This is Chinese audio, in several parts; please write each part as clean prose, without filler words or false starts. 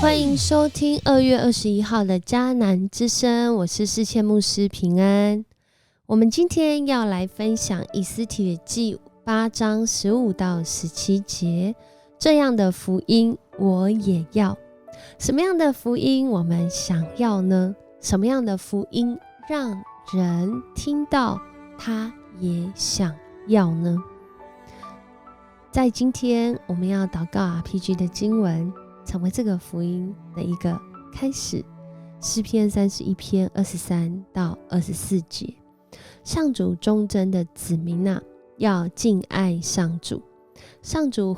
欢迎收听2月21号的迦南之声，我是世谦牧师平安。我们今天要来分享以斯帖记8章15到17节，这样的福音我也要。什么样的福音我们想要呢？什么样的福音让人听到他也想要呢？在今天我们要祷告 RPG 的经文，成为这个福音的一个开始。诗篇31篇23到24节，上主忠贞的子民啊，要敬爱上主。上主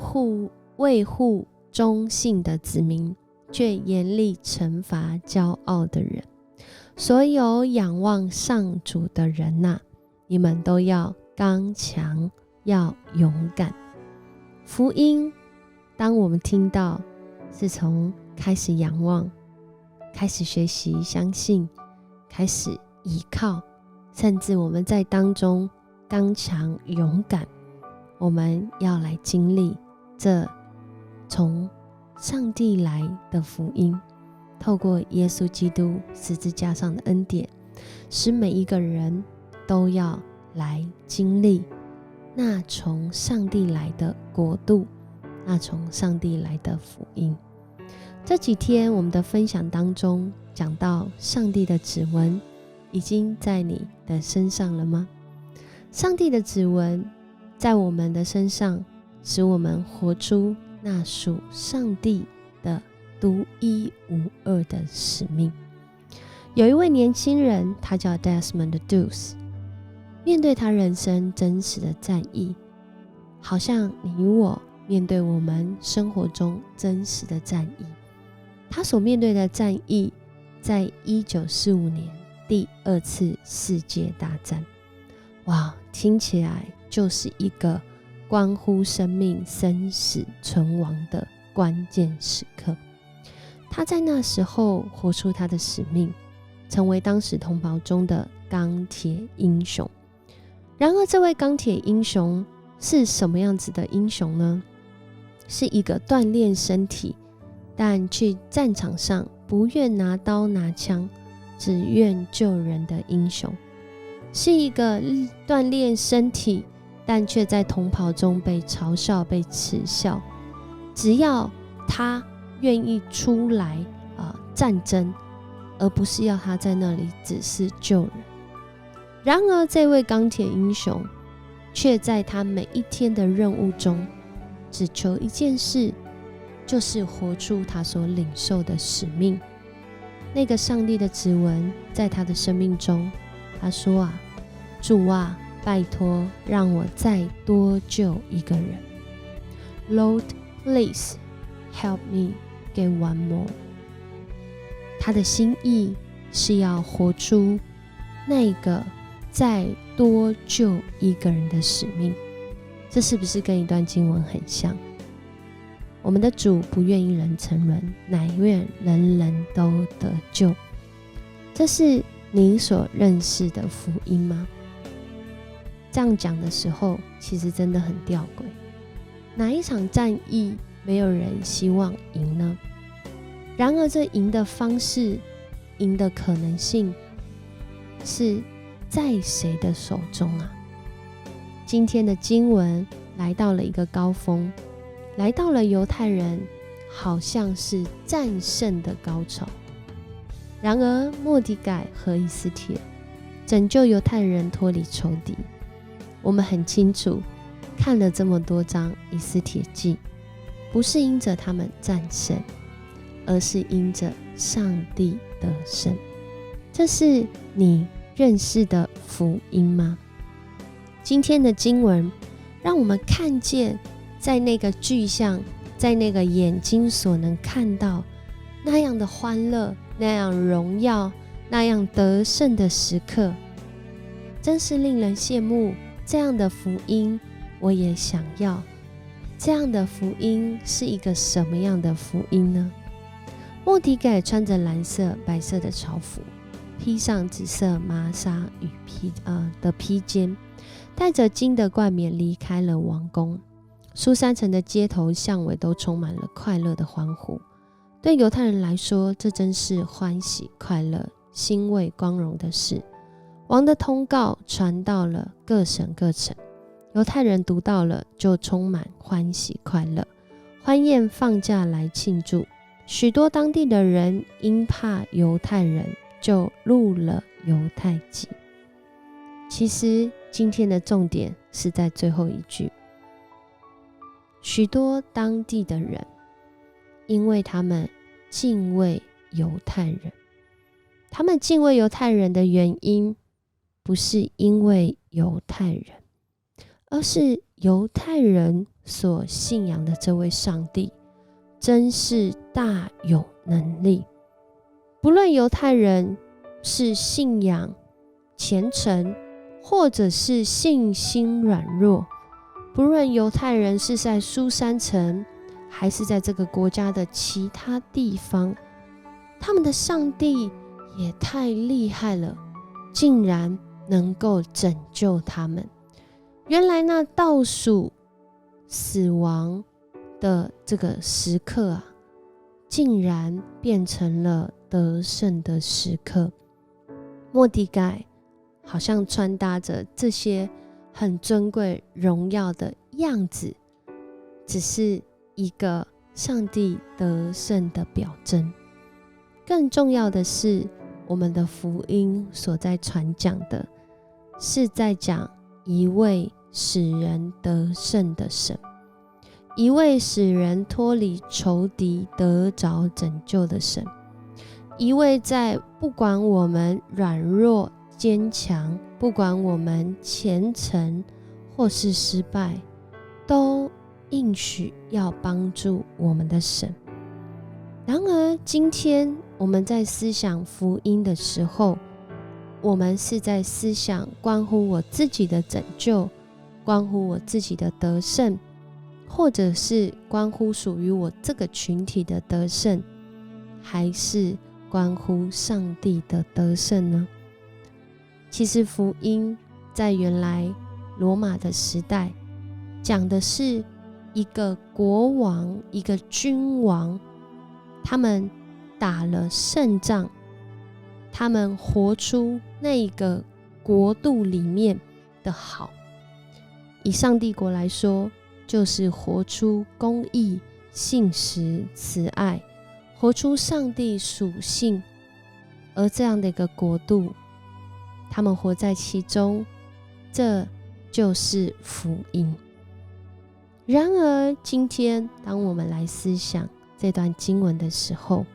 维护忠信的子民，却严厉惩罚骄傲的人。所有仰望上主的人啊，你们都要刚强，要勇敢。福音，当我们听到，是从开始仰望，开始学习相信，开始依靠，甚至我们在当中刚强勇敢，我们要来经历这从上帝来的福音，透过耶稣基督十字架上的恩典，使每一个人都要来经历那从上帝来的国度，那从上帝来的福音。这几天我们的分享当中讲到上帝的指纹已经在你的身上了吗？上帝的指纹在我们的身上，使我们活出那属上帝的独一无二的使命。有一位年轻人，他叫 Desmond Doss， 面对他人生真实的战役，好像你我面对我们生活中真实的战役。他所面对的战役，在1945年第2次世界大战。哇，听起来就是一个关乎生命生死存亡的关键时刻。他在那时候活出他的使命，成为当时同胞中的钢铁英雄。然而这位钢铁英雄是什么样子的英雄呢？是一个锻炼身体，但去战场上不愿拿刀拿枪，只愿救人的英雄。是一个锻炼身体，但却在同袍中被嘲笑被耻笑，只要他愿意出来战争，而不是要他在那里只是救人。然而这位钢铁英雄却在他每一天的任务中，只求一件事，就是活出他所领受的使命。那个上帝的指纹在他的生命中，他说啊，主啊，拜托让我再多救一个人。 Lord, please help me get one more。 他的心意是要活出那个再多救一个人的使命。这是不是跟一段经文很像？我们的主不愿意人沉沦，乃愿人人都得救。这是你所认识的福音吗？这样讲的时候，其实真的很吊诡。哪一场战役没有人希望赢呢？然而这赢的方式，赢的可能性是在谁的手中啊？今天的经文来到了一个高峰，来到了犹太人好像是战胜的高潮。然而末底改和以斯帖拯救犹太人脱离仇敌。我们很清楚，看了这么多章以斯帖记，不是因着他们战胜，而是因着上帝得胜。这是你认识的福音吗？今天的经文让我们看见，在那个具象，在那个眼睛所能看到那样的欢乐，那样荣耀，那样得胜的时刻，真是令人羡慕。这样的福音我也想要。这样的福音是一个什么样的福音呢？末底改穿着蓝色白色的朝服，披上紫色麻纱与的披肩，带着金的冠冕离开了王宫。苏珊城的街头巷尾都充满了快乐的欢呼。对犹太人来说，这真是欢喜快乐、欣慰光荣的事。王的通告传到了各省各城，犹太人读到了，就充满欢喜快乐，欢宴放假来庆祝。许多当地的人因怕犹太人，就录了犹太记。其实今天的重点是在最后一句，许多当地的人因为他们敬畏犹太人，他们敬畏犹太人的原因不是因为犹太人，而是犹太人所信仰的这位上帝真是大有能力。不论犹太人是信仰虔诚，或者是信心软弱，不论犹太人是在书珊城，还是在这个国家的其他地方，他们的上帝也太厉害了，竟然能够拯救他们。原来那倒数死亡的这个时刻啊，竟然变成了得胜的时刻。末底改好像穿搭着这些很尊贵荣耀的样子，只是一个上帝得胜的表征。更重要的是，我们的福音所在传讲的是在讲一位使人得胜的神，一位使人脱离仇敌得着拯救的神，一位在不管我们软弱坚强，不管我们虔诚或是失败，都应许要帮助我们的神。然而今天我们在思想福音的时候，我们是在思想关乎我自己的拯救，关乎我自己的得胜，或者是关乎属于我这个群体的得胜，还是关乎上帝的得胜呢？其实福音在原来罗马的时代，讲的是一个国王，一个君王，他们打了胜仗，他们活出那个国度里面的好。以上帝国来说，就是活出公义、信实、慈爱，活出上帝属性。而这样的一个国度，他们活在其中，这就是福音。然而今天当我们来思想这段经文的时候，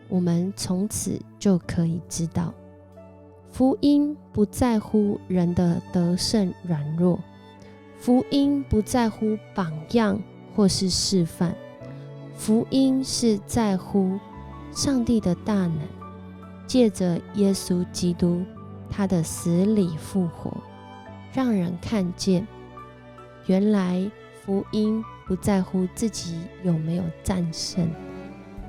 我们从此就可以知道，福音不在乎人的得胜软弱，福音不在乎榜样或是示范，福音是在乎上帝的大能，借着耶稣基督他的死里复活，让人看见原来福音不在乎自己有没有战胜，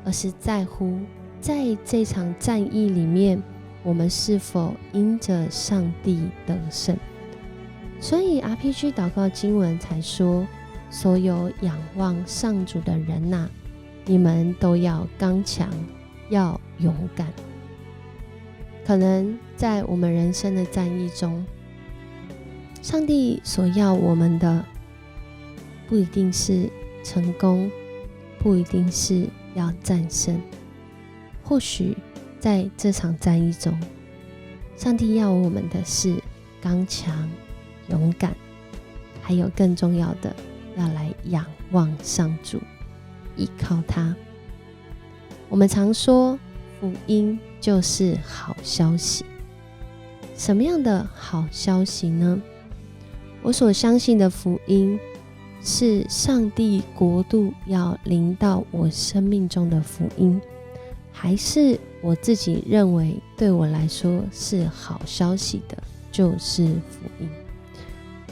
而是在乎在这场战役里面，我们是否因着上帝得胜。所以 RPG 祷告经文才说，所有仰望上主的人啊，你们都要刚强，要勇敢。可能在我们人生的战役中，上帝所要我们的不一定是成功，不一定是要战胜。或许在这场战役中，上帝要我们的是刚强、勇敢，还有更重要的，要来仰望上主，依靠他。我们常说福音就是好消息。什么样的好消息呢？我所相信的福音是上帝国度要临到我生命中的福音，还是我自己认为对我来说是好消息的，就是福音。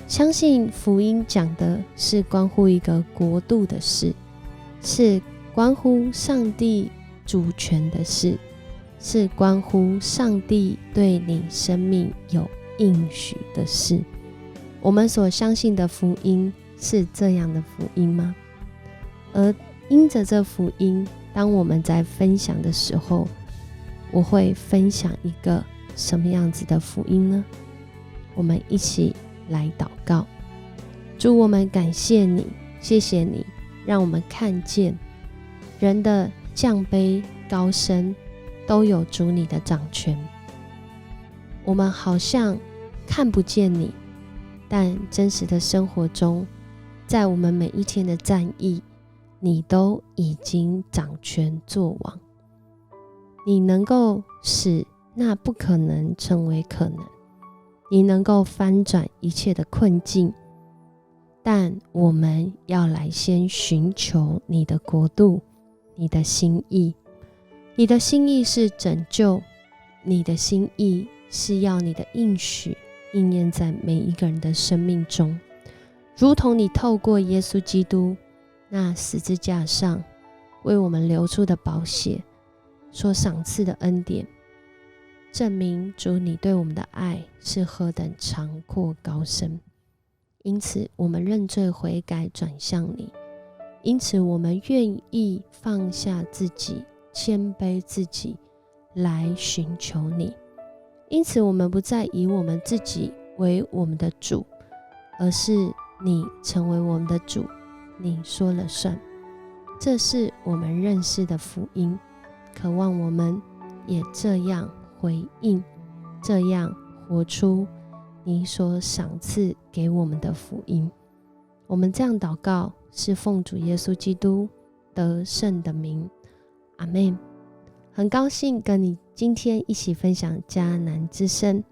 相信福音讲的是关乎一个国度的事，是关乎上帝主权的事，是关乎上帝对你生命有应许的事。我们所相信的福音是这样的福音吗？而因着这福音，当我们在分享的时候，我会分享一个什么样子的福音呢？我们一起来祷告。主，我们感谢你，谢谢你让我们看见人的降卑高升都有主你的掌权。我们好像看不见你，但真实的生活中，在我们每一天的战役，你都已经掌权作王。你能够使那不可能成为可能，你能够翻转一切的困境，但我们要来先寻求你的国度，你的心意。你的心意是拯救，你的心意是要你的应许应验在每一个人的生命中，如同你透过耶稣基督那十字架上为我们流出的宝血所赏赐的恩典，证明主你对我们的爱是何等长阔高深。因此我们认罪悔改转向你，因此我们愿意放下自己，谦卑自己来寻求你。因此我们不再以我们自己为我们的主，而是你成为我们的主，你说了算。这是我们认识的福音，渴望我们也这样回应，这样活出你所赏赐给我们的福音。我们这样祷告，是奉主耶稣基督得胜的名，阿们。很高兴跟你今天一起分享迦南之声，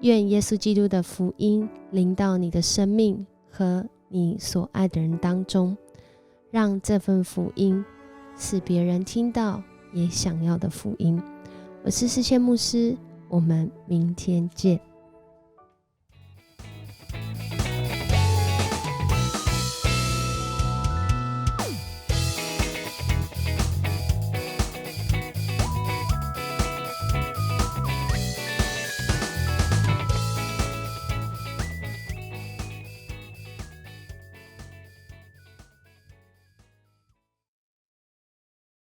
愿耶稣基督的福音临到你的生命和你所爱的人当中，让这份福音是别人听到也想要的福音。我是世谦牧师，我们明天见。